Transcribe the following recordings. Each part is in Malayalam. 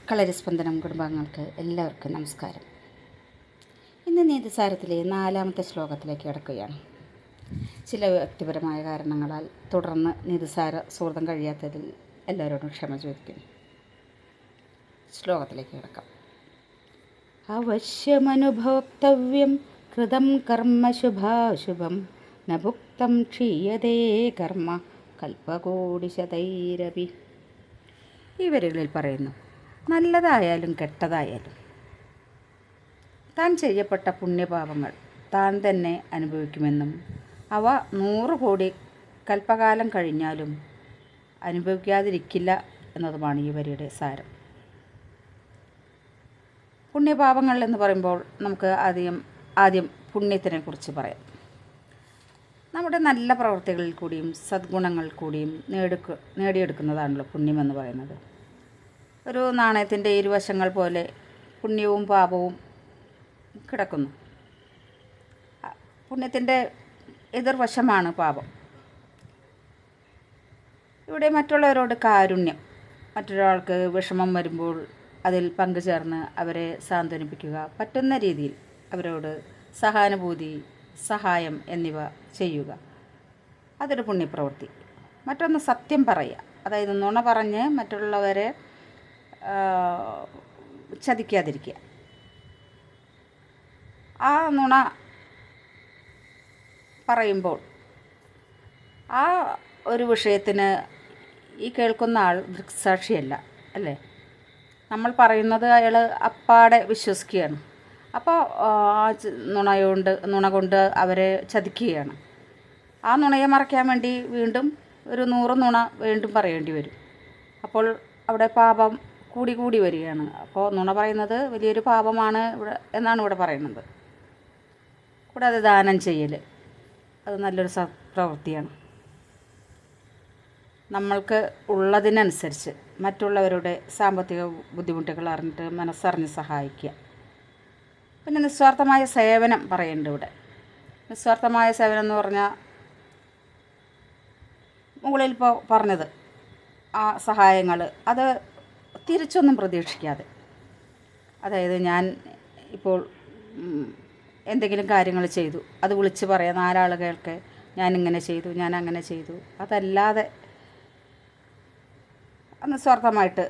കളരിസ്പന്ദനം കുടുംബാംഗങ്ങൾക്ക് എല്ലാവർക്കും നമസ്കാരം. ഇന്ന് നീതിസാരത്തിലെ 4-ാമത്തെ ശ്ലോകത്തിലേക്ക് കിടക്കുകയാണ്. ചില വ്യക്തിപരമായ കാരണങ്ങളാൽ തുടർന്ന് നീതിസാര സുഹൃതം കഴിയാത്തതിൽ എല്ലാവരോടും ക്ഷമ ചോദിക്കുന്നു. ശ്ലോകത്തിലേക്ക് കിടക്കാം. അവശ്യമനുഭോക്തവ്യം കൃതം കർമ്മ ശുഭാശുഭം ന ഭുക്തം ക്ഷീയതേ കർമ്മ കൽപ്പകോടിശതൈരപി. ഈ വരികളിൽ പറയുന്നു, നല്ലതായാലും കെട്ടതായാലും താൻ ചെയ്യപ്പെട്ട പുണ്യപാപങ്ങൾ താൻ തന്നെ അനുഭവിക്കുമെന്നും അവ 100 കോടി കൽപ്പകാലം കഴിഞ്ഞാലും അനുഭവിക്കാതിരിക്കില്ല എന്നതുമാണ് ഈ വരിയുടെ സാരം. പുണ്യപാപങ്ങൾ എന്ന് പറയുമ്പോൾ നമുക്ക് ആദ്യം പുണ്യത്തിനെ കുറിച്ച് പറയാം. നമ്മുടെ നല്ല പ്രവൃത്തികളിൽ കൂടിയും സദ്ഗുണങ്ങൾ കൂടിയും നേടിയെടുക്കുന്നതാണല്ലോ പുണ്യമെന്ന് പറയുന്നത്. ഒരു നാണയത്തിൻ്റെ ഇരുവശങ്ങൾ പോലെ പുണ്യവും പാപവും കിടക്കുന്നു. പുണ്യത്തിൻ്റെ എതിർവശമാണ് പാപം. ഇവിടെ മറ്റുള്ളവരോട് കാരുണ്യം, മറ്റൊരാൾക്ക് വിഷമം വരുമ്പോൾ അതിൽ പങ്കുചേർന്ന് അവരെ സാന്ത്വനിപ്പിക്കുക, പറ്റുന്ന രീതിയിൽ അവരോട് സഹാനുഭൂതി, സഹായം എന്നിവ ചെയ്യുക, അതൊരു പുണ്യപ്രവൃത്തി. മറ്റൊന്ന് സത്യം പറയുക, അതായത് നുണ പറഞ്ഞ് മറ്റുള്ളവരെ ചതിക്കാതിരിക്കുക. ആ നുണ പറയുമ്പോൾ ആ ഒരു വിഷയത്തിന് ഈ കേൾക്കുന്ന ആൾ ദൃക്സാക്ഷിയല്ല, അല്ലേ? നമ്മൾ പറയുന്നത് അയാൾ അപ്പാടെ വിശ്വസിക്കുകയാണ്. അപ്പോൾ നുണ കൊണ്ട് അവരെ ചതിക്കുകയാണ്. ആ നുണയെ മറയ്ക്കാൻ വേണ്ടി വീണ്ടും ഒരു 100 നുണ വീണ്ടും പറയേണ്ടി വരും. അപ്പോൾ അവിടെ പാപം കൂടി വരികയാണ്. അപ്പോൾ നുണ പറയുന്നത് വലിയൊരു പാപമാണ് എന്നാണ് ഇവിടെ പറയുന്നത്. കൂടാതെ ദാനം ചെയ്യൽ, അത് നല്ലൊരു പ്രവൃത്തിയാണ്. നമ്മൾക്ക് ഉള്ളതിനനുസരിച്ച് മറ്റുള്ളവരുടെ സാമ്പത്തിക ബുദ്ധിമുട്ടുകൾ അറിഞ്ഞിട്ട് മനസ്സറിഞ്ഞ് സഹായിക്കുക. പിന്നെ നിസ്വാർത്ഥമായ സേവനം പറയുന്നുണ്ട് ഇവിടെ. നിസ്വാർത്ഥമായ സേവനം എന്ന് പറഞ്ഞാൽ മുകളിൽ ഇപ്പോൾ പറഞ്ഞത് ആ സഹായങ്ങൾ, അത് തിരിച്ചൊന്നും പ്രതീക്ഷിക്കാതെ, അതായത് ഞാൻ ഇപ്പോൾ എന്തെങ്കിലും കാര്യങ്ങൾ ചെയ്തു, അത് വിളിച്ച് പറയാം 4 ആളുകൾക്ക്, ഞാനിങ്ങനെ ചെയ്തു, ഞാൻ അങ്ങനെ ചെയ്തു, അതല്ലാതെ നിസ്വാർത്ഥമായിട്ട്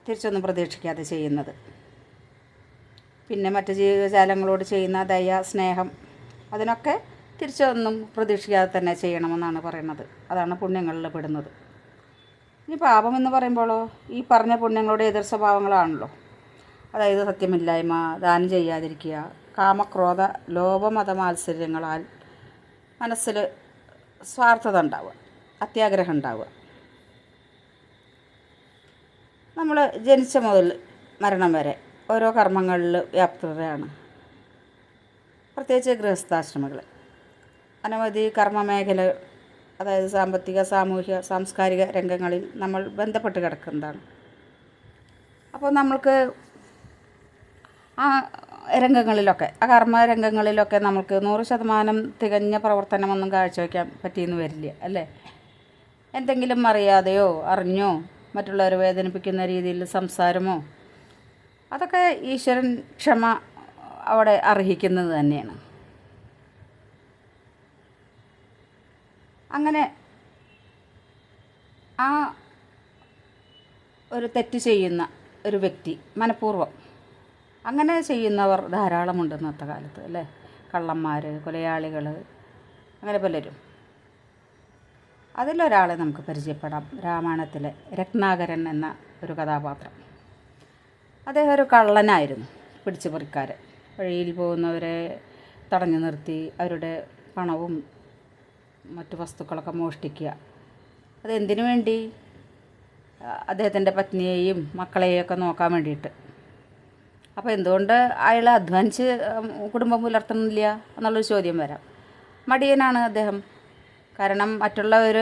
തിരിച്ചൊന്നും പ്രതീക്ഷിക്കാതെ ചെയ്യുന്നത്. പിന്നെ മറ്റ് ജീവജാലങ്ങളോട് ചെയ്യുന്ന ദയ, സ്നേഹം, അതിനൊക്കെ തിരിച്ചൊന്നും പ്രതീക്ഷിക്കാതെ തന്നെ ചെയ്യണമെന്നാണ് പറയുന്നത്. അതാണ് പുണ്യങ്ങളിൽ പെടുന്നത്. ഇനി പാപം എന്ന് പറയുമ്പോഴോ ഈ പറഞ്ഞ പുണ്യങ്ങളുടെ എതിർ സ്വഭാവങ്ങളാണല്ലോ. അതായത് സത്യമില്ലായ്മ, ദാനം ചെയ്യാതിരിക്കുക, കാമക്രോധ ലോഭമത മാത്സര്യങ്ങളാൽ മനസ്സിൽ സ്വാർത്ഥത ഉണ്ടാവുക, അത്യാഗ്രഹം ഉണ്ടാവുക. നമ്മൾ ജനിച്ച മുതൽ മരണം വരെ ഓരോ കർമ്മങ്ങളിൽ വ്യാപ്തതയാണ്. പ്രത്യേകിച്ച് ഗൃഹസ്ഥാശ്രമികൾ അനവധി കർമ്മമേഖല, അതായത് സാമ്പത്തിക, സാമൂഹിക, സാംസ്കാരിക രംഗങ്ങളിൽ നമ്മൾ ബന്ധപ്പെട്ട് കിടക്കുന്നതാണ്. അപ്പോൾ നമ്മൾക്ക് ആ രംഗങ്ങളിലൊക്കെ, ആ കർമ്മരംഗങ്ങളിലൊക്കെ നമുക്ക് 100% തികഞ്ഞ പ്രവർത്തനമൊന്നും കാഴ്ചവെക്കാൻ പറ്റിയെന്ന് വരില്ല, അല്ലേ? എന്തെങ്കിലും അറിയാതെയോ അറിഞ്ഞോ മറ്റുള്ളവരെ വേദനിപ്പിക്കുന്ന രീതിയിൽ സംസാരമോ, അതൊക്കെ ഈശ്വരൻ ക്ഷമ അവിടെ അർഹിക്കുന്നത് തന്നെയാണ്. അങ്ങനെ ആ ഒരു തെറ്റ് ചെയ്യുന്ന ഒരു വ്യക്തി മനഃപൂർവ്വം, അങ്ങനെ ചെയ്യുന്നവർ ധാരാളമുണ്ട് ഇന്നത്തെ കാലത്ത്, അല്ലേ? കള്ളന്മാർ, കൊലയാളികൾ, അങ്ങനെ പലരും. അതിലൊരാളെ നമുക്ക് പരിചയപ്പെടാം. രാമായണത്തിലെ രത്നാകരൻ എന്ന ഒരു കഥാപാത്രം. അദ്ദേഹം ഒരു കള്ളനായിരുന്നു, പിടിച്ചുപറിക്കാരൻ. വഴിയിൽ പോകുന്നവരെ തടഞ്ഞു നിർത്തി അവരുടെ പണവും മറ്റു വസ്തുക്കളൊക്കെ മോഷ്ടിക്കുക. അതെന്തിനു വേണ്ടി? അദ്ദേഹത്തിൻ്റെ പത്നിയെയും മക്കളെയൊക്കെ നോക്കാൻ വേണ്ടിയിട്ട്. അപ്പോൾ എന്തുകൊണ്ട് അയാൾ അധ്വാനിച്ച് കുടുംബം പുലർത്തുന്നില്ല എന്നുള്ളൊരു ചോദ്യം വരാം. മടിയനാണ് അദ്ദേഹം. കാരണം മറ്റുള്ളവർ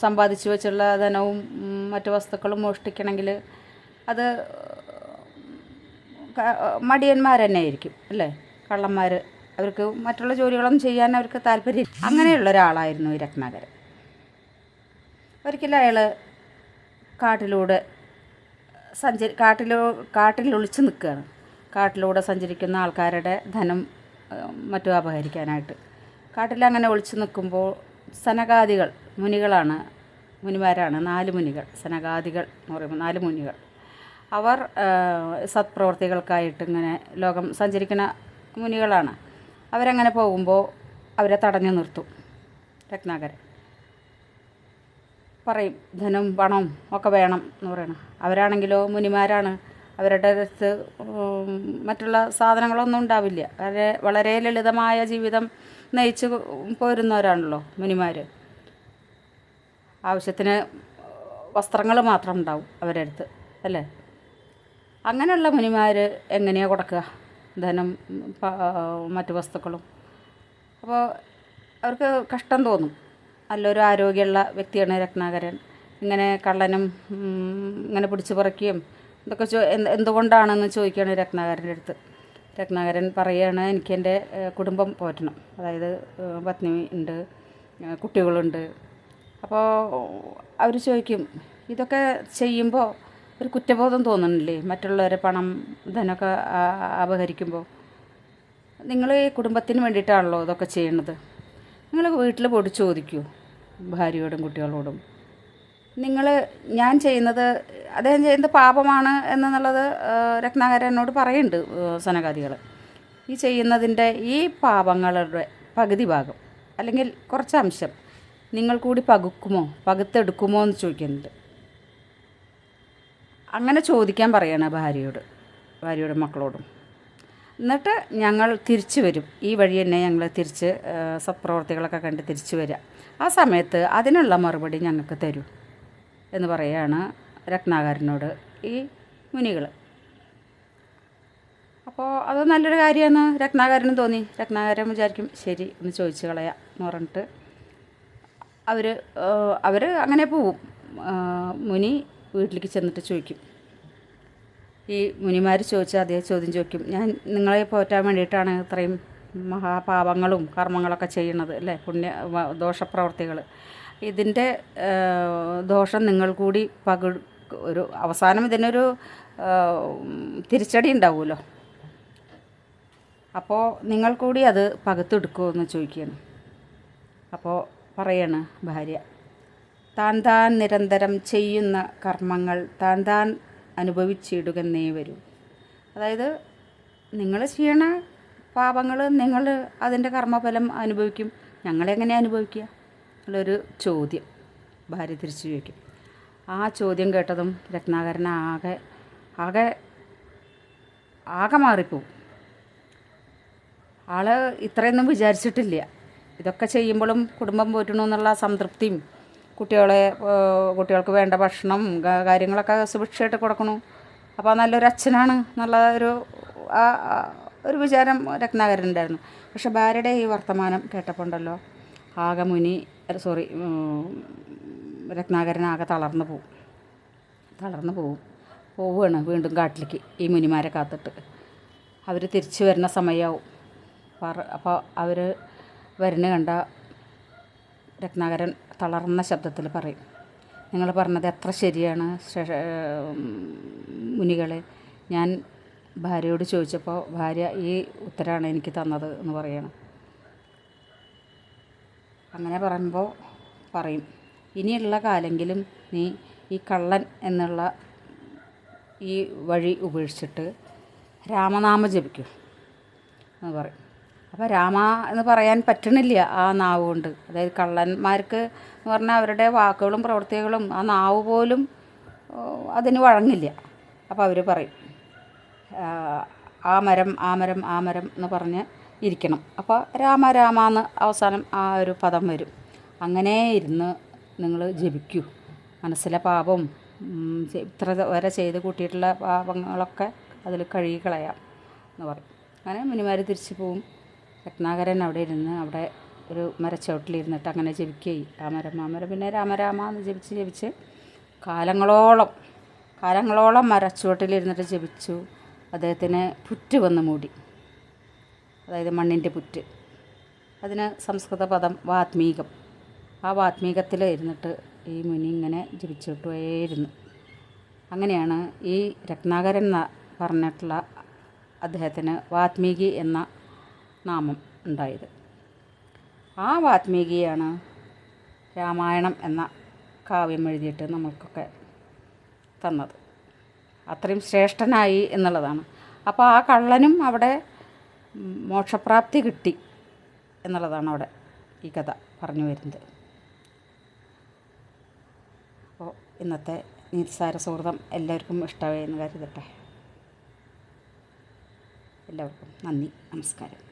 സമ്പാദിച്ചു വെച്ചുള്ള ധനവും മറ്റു വസ്തുക്കളും മോഷ്ടിക്കണമെങ്കിൽ അത് മടിയന്മാർ തന്നെ ആയിരിക്കും, അല്ലേ? കള്ളന്മാർ. അവർക്ക് മറ്റുള്ള ജോലികളൊന്നും ചെയ്യാൻ അവർക്ക് താല്പര്യം. അങ്ങനെയുള്ള ഒരാളായിരുന്നു ഈ രത്നാകരൻ. ഒരിക്കലും അയാൾ കാട്ടിലൂടെ കാട്ടിൽ ഒളിച്ച് നിൽക്കുകയാണ്. കാട്ടിലൂടെ സഞ്ചരിക്കുന്ന ആൾക്കാരുടെ ധനം മറ്റും അപഹരിക്കാനായിട്ട്. കാട്ടിലങ്ങനെ ഒളിച്ച് നിൽക്കുമ്പോൾ സനകാദികൾ മുനിമാരാണ് 4 മുനികൾ. സനകാദികൾ എന്ന് പറയുമ്പോൾ 4 മുനികൾ. അവർ സത്പ്രവർത്തികൾക്കായിട്ട് ഇങ്ങനെ ലോകം സഞ്ചരിക്കുന്ന മുനികളാണ്. അവരങ്ങനെ പോകുമ്പോൾ അവരെ തടഞ്ഞു നിർത്തും രത്നാകരൻ. പറയും ധനം പണം ഒക്കെ വേണം എന്ന് പറയണം. അവരാണെങ്കിലോ മുനിമാരാണ്. അവരുടെ അടുത്ത് മറ്റുള്ള സാധനങ്ങളൊന്നും ഉണ്ടാവില്ല. വളരെ ലളിതമായ ജീവിതം നയിച്ച് പോരുന്നവരാണല്ലോ മുനിമാർ. ആവശ്യത്തിന് വസ്ത്രങ്ങൾ മാത്രം ഉണ്ടാവും അവരുടെ അടുത്ത്, അല്ലേ? അങ്ങനെയുള്ള മുനിമാർ എങ്ങനെയാണ് കൊടുക്കുക ധനം മറ്റു വസ്തുക്കളും? അപ്പോൾ അവർക്ക് കഷ്ടം തോന്നും. നല്ലൊരു ആരോഗ്യമുള്ള വ്യക്തിയാണ് രത്നാകരൻ. ഇങ്ങനെ കള്ളനും ഇങ്ങനെ പിടിച്ചു പറിക്കുകയും ഇതൊക്കെ എന്തുകൊണ്ടാണെന്ന് ചോദിക്കുകയാണ് രത്നാകരൻ്റെ അടുത്ത്. രത്നാകരൻ പറയുകയാണ്, എനിക്ക് എൻ്റെ കുടുംബം പോറ്റണം. അതായത് പത്നി ഉണ്ട്, കുട്ടികളുണ്ട്. അപ്പോൾ അവർ ചോദിക്കും, ഇതൊക്കെ ചെയ്യുമ്പോൾ ഒരു കുറ്റബോധം തോന്നുന്നില്ലേ മറ്റുള്ളവരെ പണം ധനമൊക്കെ അപഹരിക്കുമ്പോൾ? നിങ്ങൾ ഈ കുടുംബത്തിന് വേണ്ടിയിട്ടാണല്ലോ ഇതൊക്കെ ചെയ്യണത്. നിങ്ങൾ വീട്ടിൽ പോയിട്ട് ചോദിക്കൂ ഭാര്യയോടും കുട്ടികളോടും, ഞാൻ ചെയ്യുന്നത് അദ്ദേഹം ചെയ്യുന്നത് പാപമാണ് എന്നുള്ളത് രത്നാകരനോട് പറയുന്നുണ്ട് സനകാദികൾ. ഈ ചെയ്യുന്നതിൻ്റെ ഈ പാപങ്ങളുടെ പകുതി ഭാഗം അല്ലെങ്കിൽ കുറച്ച് അംശം നിങ്ങൾ കൂടി പകുത്തെടുക്കുമോ എന്ന് ചോദിക്കുന്നുണ്ട്. അങ്ങനെ ചോദിക്കാൻ പറയണ ഭാര്യയോടും മക്കളോടും. എന്നിട്ട് ഞങ്ങൾ തിരിച്ചു വരും, ഈ വഴി തന്നെ ഞങ്ങൾ തിരിച്ച് സത്പ്രവർത്തികളൊക്കെ കണ്ട് തിരിച്ചു വരിക. ആ സമയത്ത് അതിനുള്ള മറുപടി ഞങ്ങൾക്ക് തരൂ എന്ന് പറയുകയാണ് രത്നാകരനോട് ഈ മുനികൾ. അപ്പോൾ അത് നല്ലൊരു കാര്യമാണ് രത്നാകരനും തോന്നി. രത്നാകരൻ വിചാരിക്കും ശരി ഒന്ന് ചോദിച്ചു കളയാം എന്ന് പറഞ്ഞിട്ട് അവർ അങ്ങനെ പോവും. മുനി വീട്ടിലേക്ക് ചെന്നിട്ട് ചോദിക്കും. ഈ മുനിമാർ ചോദിച്ച അതേ ചോദ്യം ചോദിക്കും. ഞാൻ നിങ്ങളെ പോറ്റാൻ വേണ്ടിയിട്ടാണ് ഇത്രയും മഹാപാപങ്ങളും കർമ്മങ്ങളൊക്കെ ചെയ്യണത്, അല്ലേ? ദോഷപ്രവർത്തികൾ. ഇതിൻ്റെ ദോഷം നിങ്ങൾ കൂടി ഒരു അവസാനം ഇതിനൊരു തിരിച്ചടി ഉണ്ടാവുമല്ലോ. അപ്പോൾ നിങ്ങൾ കൂടി അത് പകുത്തെടുക്കുമോ എന്ന് ചോദിക്കുകയാണ്. അപ്പോൾ പറയാണ് ഭാര്യ, താൻ നിരന്തരം ചെയ്യുന്ന കർമ്മങ്ങൾ താൻ അനുഭവിച്ചിടുകന്നേ വരൂ. അതായത് നിങ്ങൾ ചെയ്യണ പാപങ്ങൾ നിങ്ങൾ അതിൻ്റെ കർമ്മഫലം അനുഭവിക്കും. ഞങ്ങളെങ്ങനെ അനുഭവിക്കുക എന്നുള്ളൊരു ചോദ്യം ഭാര്യ തിരിച്ചു ചോദിക്കും. ആ ചോദ്യം കേട്ടതും രത്നാകരൻ ആകെ മാറിപ്പോവും. ഇത്രയൊന്നും വിചാരിച്ചിട്ടില്ല. ഇതൊക്കെ ചെയ്യുമ്പോഴും കുടുംബം പോറ്റണമെന്നുള്ള സംതൃപ്തിയും കുട്ടികൾക്ക് വേണ്ട ഭക്ഷണം കാര്യങ്ങളൊക്കെ സുഭിക്ഷമായിട്ട് കൊടുക്കണു. അപ്പോൾ നല്ലൊരു അച്ഛനാണ് എന്നുള്ള ഒരു വിചാരം രത്നാകരനുണ്ടായിരുന്നു. പക്ഷെ ഭാര്യയുടെ ഈ വർത്തമാനം കേട്ടപ്പോൾ ഉണ്ടല്ലോ രത്നാകരൻ ആകെ തളർന്നു പോവുകയാണ് വീണ്ടും കാട്ടിലേക്ക് ഈ മുനിമാരെ കാത്തിട്ട്. അവർ തിരിച്ചു വരുന്ന സമയമാവും. അപ്പോൾ അവർ വരുന്ന കണ്ട രത്നാകരൻ തളർന്ന ശബ്ദത്തിൽ പറയും, നിങ്ങൾ പറഞ്ഞത് എത്ര ശരിയാണ് മുനികളെ. ഞാൻ ഭാര്യയോട് ചോദിച്ചപ്പോൾ ഭാര്യ ഈ ഉത്തരമാണ് എനിക്ക് തന്നത് എന്ന് പറയണം. അങ്ങനെ പറയുമ്പോൾ പറയും, ഇനിയുള്ള കാലെങ്കിലും നീ ഈ കള്ളൻ എന്നുള്ള ഈ വഴി ഉപേക്ഷിച്ചിട്ട് രാമനാമം ജപിക്കൂ എന്ന് പറയും. അപ്പോൾ രാമ എന്ന് പറയാൻ പറ്റണില്ല ആ നാവ് കൊണ്ട്. അതായത് കള്ളന്മാർക്ക് എന്ന് പറഞ്ഞാൽ അവരുടെ വാക്കുകളും പ്രവൃത്തികളും ആ നാവ് പോലും അതിന് വഴങ്ങില്ല. അപ്പോൾ അവർ പറയും ആ മരം എന്ന് പറഞ്ഞ് ഇരിക്കണം. അപ്പോൾ രാമ എന്ന് അവസാനം ആ ഒരു പദം വരും. അങ്ങനെ ഇരുന്ന് നിങ്ങൾ ജപിക്കൂ. മനസ്സിലെ പാപം ഇത്ര വരെ ചെയ്ത് കൂട്ടിയിട്ടുള്ള പാപങ്ങളൊക്കെ അതിൽ കഴുകിക്കളയാം എന്ന് പറയും. അങ്ങനെ മുനിമാർ തിരിച്ചു പോവും. രത്നാകരൻ അവിടെ ഇരുന്ന് അവിടെ ഒരു മരച്ചോട്ടിലിരുന്നിട്ട് അങ്ങനെ ജപിക്കുകയും രാമരം പിന്നെ രാമ എന്ന് ജപിച്ച് കാലങ്ങളോളം മരച്ചുവട്ടിലിരുന്നിട്ട് ജപിച്ചു. അദ്ദേഹത്തിന് പുറ്റ് വന്ന് മൂടി, അതായത് മണ്ണിൻ്റെ പുറ്റ്. അതിന് സംസ്കൃത പദം വാത്മീകം. ആ വാത്മീകത്തിൽ ഇരുന്നിട്ട് ഈ മുനി ഇങ്ങനെ ജപിച്ചിട്ടുമായിരുന്നു. അങ്ങനെയാണ് ഈ രത്നാകരൻ പറഞ്ഞിട്ടുള്ള അദ്ദേഹത്തിന് വാത്മീകി എന്ന നാമം ഉണ്ടായത്. ആ വാത്മീകിയാണ് രാമായണം എന്ന കാവ്യം എഴുതിയിട്ട് നമ്മൾക്കൊക്കെ തന്നത്. അത്രയും ശ്രേഷ്ഠനായി എന്നുള്ളതാണ്. അപ്പോൾ ആ കള്ളനും അവിടെ മോക്ഷപ്രാപ്തി കിട്ടി എന്നുള്ളതാണ് അവിടെ ഈ കഥ പറഞ്ഞു വരുന്നത്. അപ്പോൾ ഇന്നത്തെ നിസ്സാര സുഹൃതം എല്ലാവർക്കും ഇഷ്ടമായി എന്ന് കരുതട്ടെ. എല്ലാവർക്കും നന്ദി, നമസ്കാരം.